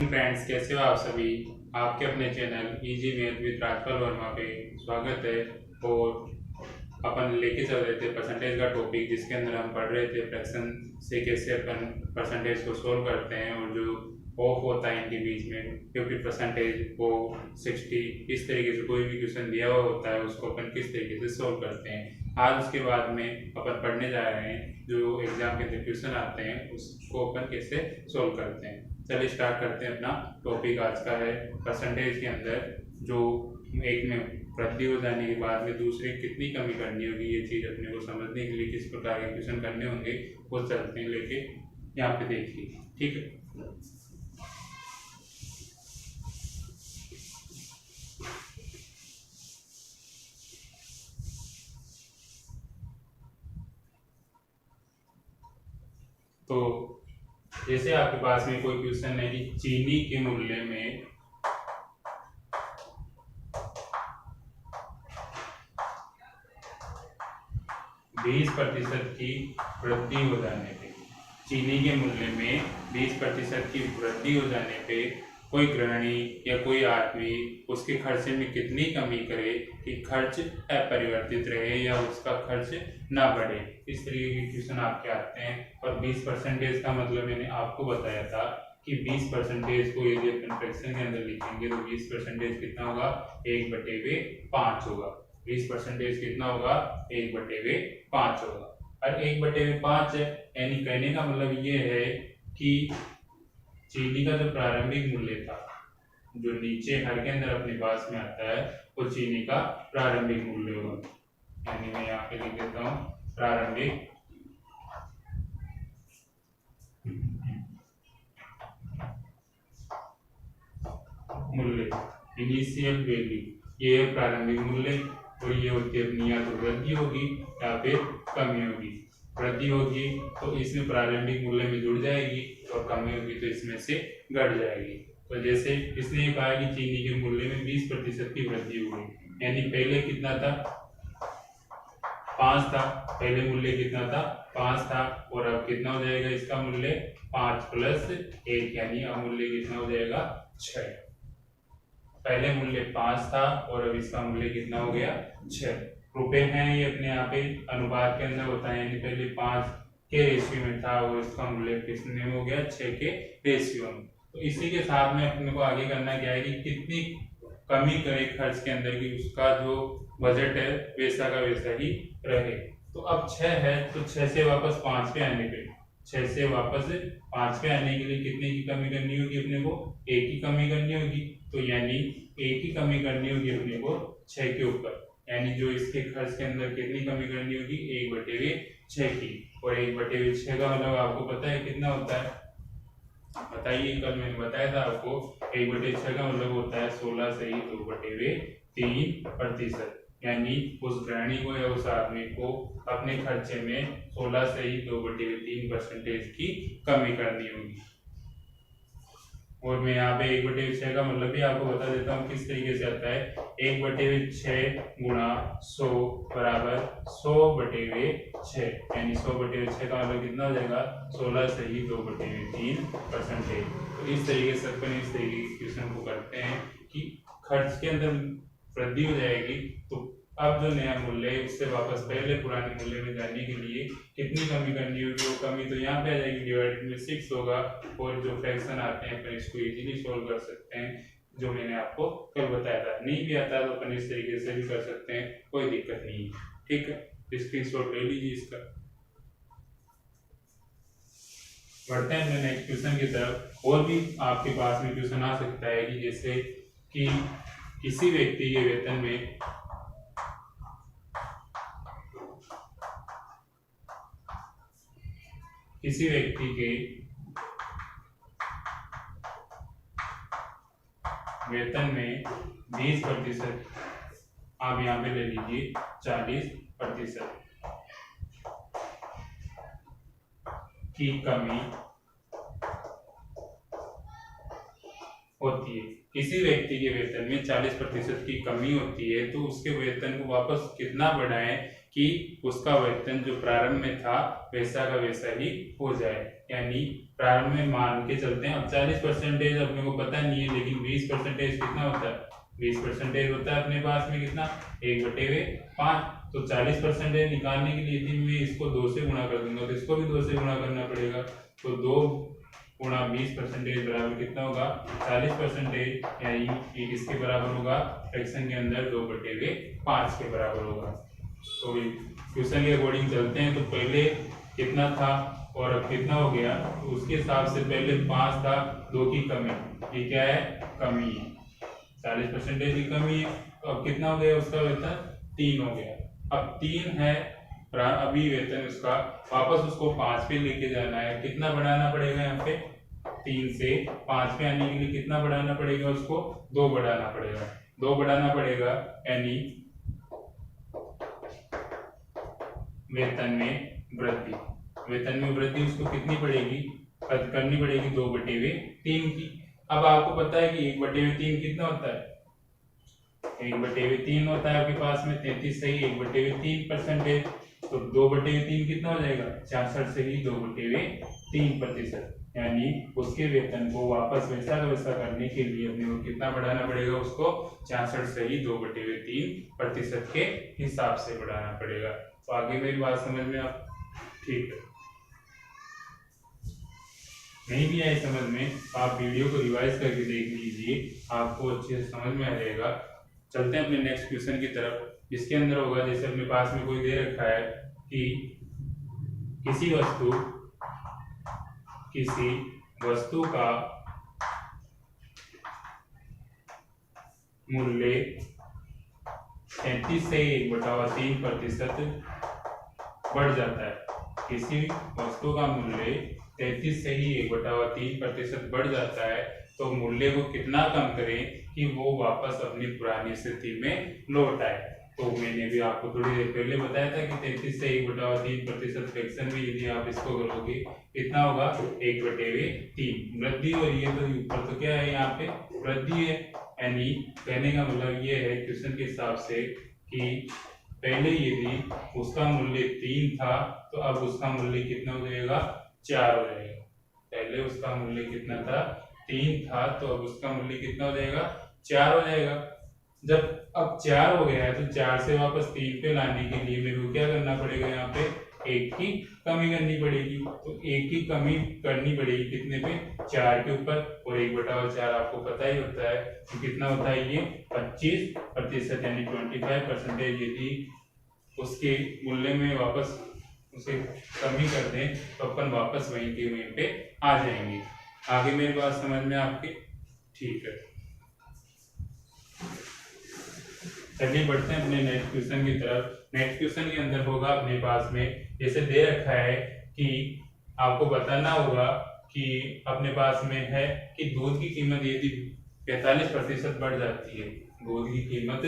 Friends, कैसे हो आप सभी। आपके अपने channel easy math with Rajpal Verma पे स्वागत है। और अपन लेके चल रहे थे परसेंटेज का टॉपिक, जिसके अंदर हम पढ़ रहे थे फ्रैक्शन से कैसे अपन परसेंटेज को सोल्व करते हैं, और जो ऑफ होता है इनके बीच में 50% को 60, इस तरीके से कोई भी क्वेश्चन दिया हुआ होता है उसको अपन किस तरीके से सोल्व करते हैं। आज उसके बाद में अपन पढ़ने जा रहे हैं जो एग्जाम के अंदर क्वेश्चन आते हैं उसको अपन कैसे सोल्व करते हैं। चलिए स्टार्ट करते हैं। अपना टॉपिक आज का है परसेंटेज के अंदर जो एक में वृद्धि हो जाने के बाद में दूसरे कितनी कमी करनी होगी, ये चीज़ अपने को समझने के लिए किस प्रकार के क्वेश्चन करने होंगे वो चलते हैं लेके यहाँ पे देखिए। ठीक है, तो जैसे आपके पास में कोई क्वेश्चन है कि चीनी के मूल्य में 20% की वृद्धि हो जाने पे, चीनी के मूल्य में 20% की वृद्धि हो जाने पे कोई गृहिणी या कोई आदमी उसके खर्चे में कितनी कमी करे कि खर्च अपरिवर्तित रहे या उसका खर्च ना बढ़े। इस तरीके के क्वेश्चन आपके आते हैं। और 20% का मतलब मैंने आपको बताया था कि 20% को यदि अपन फ्रैक्शन के अंदर लिखेंगे तो 20% कितना होगा, 1/5 होगा। 20% कितना होगा, 1/5 होगा। और 1/5 है, यानी कहने का मतलब ये है कि चीनी का जो प्रारंभिक मूल्य था, जो नीचे हर के अंदर अपने पास में आता है, वो चीनी का प्रारंभिक मूल्य होगा। यानी मैं यहाँ पे लिख देता हूँ प्रारंभिक मूल्य, इनिशियल वैल्यू, ये है प्रारंभिक मूल्य। और ये होती है अपनी या तो वृद्धि होगी या फिर कमी होगी। वृद्धि होगी तो इसमें प्रारंभिक मूल्य में जुड़ जाएगी, और कमी होगी तो इसमें से घट जाएगी। तो जैसे इसने ये कहा कि चीनी के मूल्य में 20% की वृद्धि हुई, यानी पहले कितना था, 5 था। पहले मूल्य कितना था, 5 था। और अब कितना हो जाएगा इसका मूल्य, 5 + 1, यानी अब मूल्य कितना हो जाएगा, 6। पहले मूल्य 5 था और अब इसका मूल्य कितना हो गया, 6 रुपए हैं। ये अपने यहाँ पे अनुपात के अंदर होता है, यानी पहले 5 के रेशियो में था और इसका मूल्य कितने में हो गया, 6 के रेशियो में। तो इसी के साथ में अपने को आगे करना क्या है कि कितनी कमी करे खर्च के अंदर की उसका जो बजट है वैसा का वैसा ही रहे। तो अब 6 है तो 6 से वापस 5 पे आने पे, 6 से वापस 5 पे आने के लिए कितने की कमी करनी होगी अपने को, 1 की कमी करनी होगी। तो यानी 1 की कमी करनी होगी अपने को 6 के ऊपर, यानी जो इसके खर्च के अंदर कितनी कमी करनी होगी, 1/6 की। और 1/6 का मतलब आपको पता है कितना होता है, बताइए। कल मैंने बताया था आपको 1/6 का मतलब होता है 16 से ही 2/3%। यानी उस गृहिणी को या उस आदमी को अपने खर्चे में 16 से ही 2/3% की कमी करनी होगी। और मैं यहाँ पे 1/6 का मतलब भी आपको बता देता हूँ किस तरीके से आता है। 1/6 गुणा 100 बराबर 100/6, यानी 100/6 का मतलब कितना हो जाएगा, 16 से ही 2/3%। तो इस तरीके से अपन इस तरीके के क्वेश्चन को करते हैं कि खर्च के अंदर वृद्धि हो जाएगी तो अब जो नया मूल्य है उससे वापस पहले पुराने मूल्य में जाने के लिए कितनी कमी करनी होगी, वो कमी तो यहाँ पे आ जाएगी, डिवाइडेड में 6 होगा। और जो फ्रैक्शन आते हैं अपन इसको इजीली सोल्व कर सकते हैं, जो मैंने आपको कल बताया था। नहीं भी आता तो अपन इस तरीके से भी कर सकते हैं, कोई दिक्कत नहीं है। ठीक है, स्क्रीनशॉट ले लीजिए इसका। बढ़ते हैं अपने नेक्स्ट क्वेश्चन की तरफ। और भी आपके पास में क्वेश्चन आ सकता है कि जैसे कि किसी व्यक्ति के वेतन में किसी व्यक्ति के वेतन में 20%, आप यहाँ पे ले लीजिए 40% की कमी होती है। किसी व्यक्ति के वेतन में 40% की कमी होती है तो उसके वेतन को वापस कितना बढ़ाएं कि उसका वेतन जो प्रारंभ में था वैसा का वैसा ही हो जाए। यानी प्रारंभ में मान के चलते हैं। अब 40% अपने को पता नहीं है, लेकिन 20% कितना होता है, 20% होता है अपने पास में कितना, 1/5। तो 40% निकालने के लिए यदि मैं इसको 2 से गुणा कर दूंगा तो इसको भी 2 से गुणा करना पड़ेगा। तो 2 गुणा 20% बराबर कितना होगा, 40%, यानी ये किसके बराबर होगा, फ्रैक्शन के अंदर 2/5 के बराबर होगा। तो क्वेश्चन के अकॉर्डिंग चलते हैं। तो पहले कितना था और अब कितना हो गया, तो उसके हिसाब से पहले 5 था, 2 की कमी, ये क्या है, कमी है, 40% की कमी है। तो अब कितना हो गया उसका वेतन, 3 हो गया। अब 3 है अभी वेतन उसका, वापस उसको 5 पे लेके जाना है, कितना बढ़ाना पड़ेगा यहाँ पे, 3 से 5 पे आने के लिए कितना बढ़ाना पड़ेगा उसको, 2 बढ़ाना पड़ेगा, 2 बढ़ाना पड़ेगा, यानी वेतन में वृद्धि, वेतन में वृद्धि उसको कितनी पड़ेगी, करनी पड़ेगी 2/3 की। अब आपको पता है कि 1/3 कितना होता है, 1/3 होता है आपके पास में 33 सही 1/3%। तो 2/3 कितना हो जाएगा, 66 सही 2/3%। यानी उसके वेतन को वापस वैसा का वैसा करने के लिए अपने को कितना बढ़ाना पड़ेगा उसको, 66 सही 2/3% के हिसाब से बढ़ाना पड़ेगा। तो आगे मेरी बात समझ में आप, ठीक है, नहीं भी आए समझ में तो आप वीडियो को रिवाइज करके देख लीजिए, आपको अच्छे से समझ में आ जाएगा। चलते हैं अपने नेक्स्ट क्वेश्चन की तरफ, जिसके अंदर होगा, जैसे अपने पास में कोई दे रखा है कि किसी वस्तु का मूल्य 33 से 1/3% बढ़ जाता है, किसी वस्तु का मूल्य 33 से ही 1/3% बढ़ जाता है, तो मूल्य को कितना कम करें कि वो वापस अपनी पुरानी स्थिति में लौट आए। तो मैंने भी आपको थोड़ी देर पहले बताया था कि 33 से 1/3% फ्रैक्शन में यदि आप इसको करोगे कितना होगा, 1/3 वृद्धि हो रही है, तो ऊपर तो क्या है, यहाँ पे वृद्धि है। यानी कहने का मतलब ये है क्वेश्चन के हिसाब से कि पहले यदि उसका मूल्य 3 था तो अब उसका मूल्य कितना हो जाएगा, 4 हो जाएगा। पहले उसका मूल्य कितना था, 3 था, तो अब उसका मूल्य कितना हो जाएगा, 4 हो जाएगा। जब अब 4 हो गया है तो 4 से वापस 3 पे लाने के लिए मेरे को क्या करना पड़ेगा, यहाँ पे 1 की कमी करनी पड़ेगी। तो 1 की कमी करनी पड़ेगी कितने पे, 4 के ऊपर, और 1/4 आपको पता ही होता है तो कितना होता है ये 25%, यानी 25%। यदि उसके मूल्य में वापस उसे कमी कर दें तो अपन वापस वहीं के वहीं पे आ जाएंगे। आगे मेरी बात समझ में आपके, ठीक है। चलिए बढ़ते हैं अपने नेक्स्ट क्वेश्चन की तरफ। नेक्स्ट क्वेश्चन के अंदर होगा अपने पास में, जैसे दे रखा है कि आपको बताना होगा कि अपने पास में है कि दूध की कीमत यदि 45% बढ़ जाती है, दूध की कीमत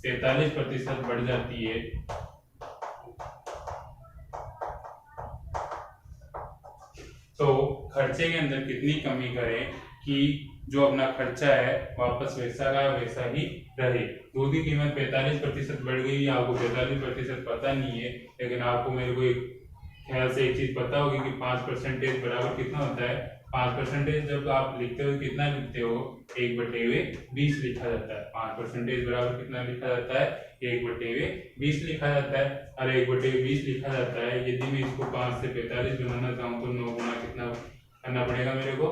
45% बढ़ जाती है, तो खर्चे के अंदर कितनी कमी करें कि जो अपना खर्चा है वापस वैसा का वैसा ही रहे। दूध की कीमत 45% बढ़ गई, आपको 45% पता नहीं है, लेकिन आपको मेरे को एक ख्याल से एक चीज पता होगी कि 5% बराबर कितना होता है, 5% जब आप लिखते हो कितना लिखते हो, 1/20 लिखा जाता है। 5% बराबर कितना लिखा जाता है, 1/20 लिखा जाता है। और 1/20 लिखा जाता है, यदि मैं इसको 5 से 45 बनाना चाहूँ तो 9 गुना कितना करना पड़ेगा मेरे को,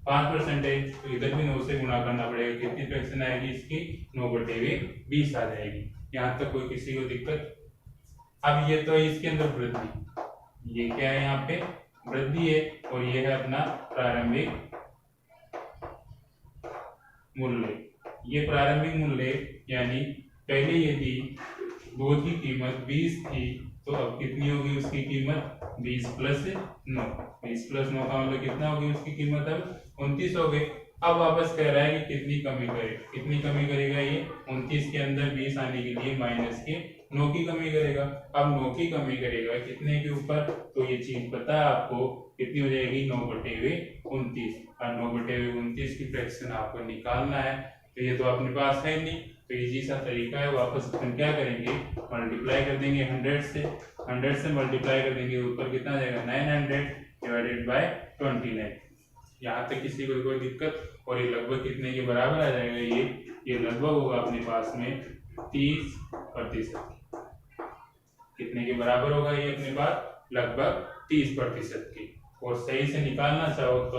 5%, तो इधर भी 9 से गुणा करना पड़ेगा। कितनी फ्रैक्शन आएगी इसकी, 9/20 आ जाएगी। यहाँ तक कोई किसी को दिक्कत। अब ये तो इसके अंदर वृद्धि, ये क्या है, यहाँ पे वृद्धि है, और ये है अपना प्रारंभिक मूल्य। ये प्रारंभिक मूल्य यानी पहले यदि दूध की कीमत 20 थी तो अब कितनी होगी उसकी कीमत, 20 + 9, 20 + 9 का मतलब कितना होगी उसकी कीमत, अब 29 हो गई। अब वापस कह रहा है कि कितनी कमी करे, कितनी कमी करेगा ये, 29 के अंदर 20 आने के लिए माइनस के 9 की कमी करेगा। अब 9 की कमी करेगा कितने के ऊपर, तो ये चीज पता है आपको कितनी हो जाएगी, 9/29, और 9/29 की फ्रैक्शन आपको निकालना है। तो ये तो अपने पास है नहीं, तो इजी सा तरीका है, वापस हम क्या करेंगे, मल्टीप्लाई कर देंगे 100 से, 100 से मल्टीप्लाई कर देंगे, ऊपर कितना आ जाएगा 900 डिवाइडेड बाय 29। यहाँ तक किसी को कोई दिक्कत? और ये लगभग कितने के बराबर आ जाएगा, ये लगभग होगा अपने पास में 30%। कितने के बराबर होगा ये अपने पास? लगभग 30% की। और सही से निकालना चाहो तो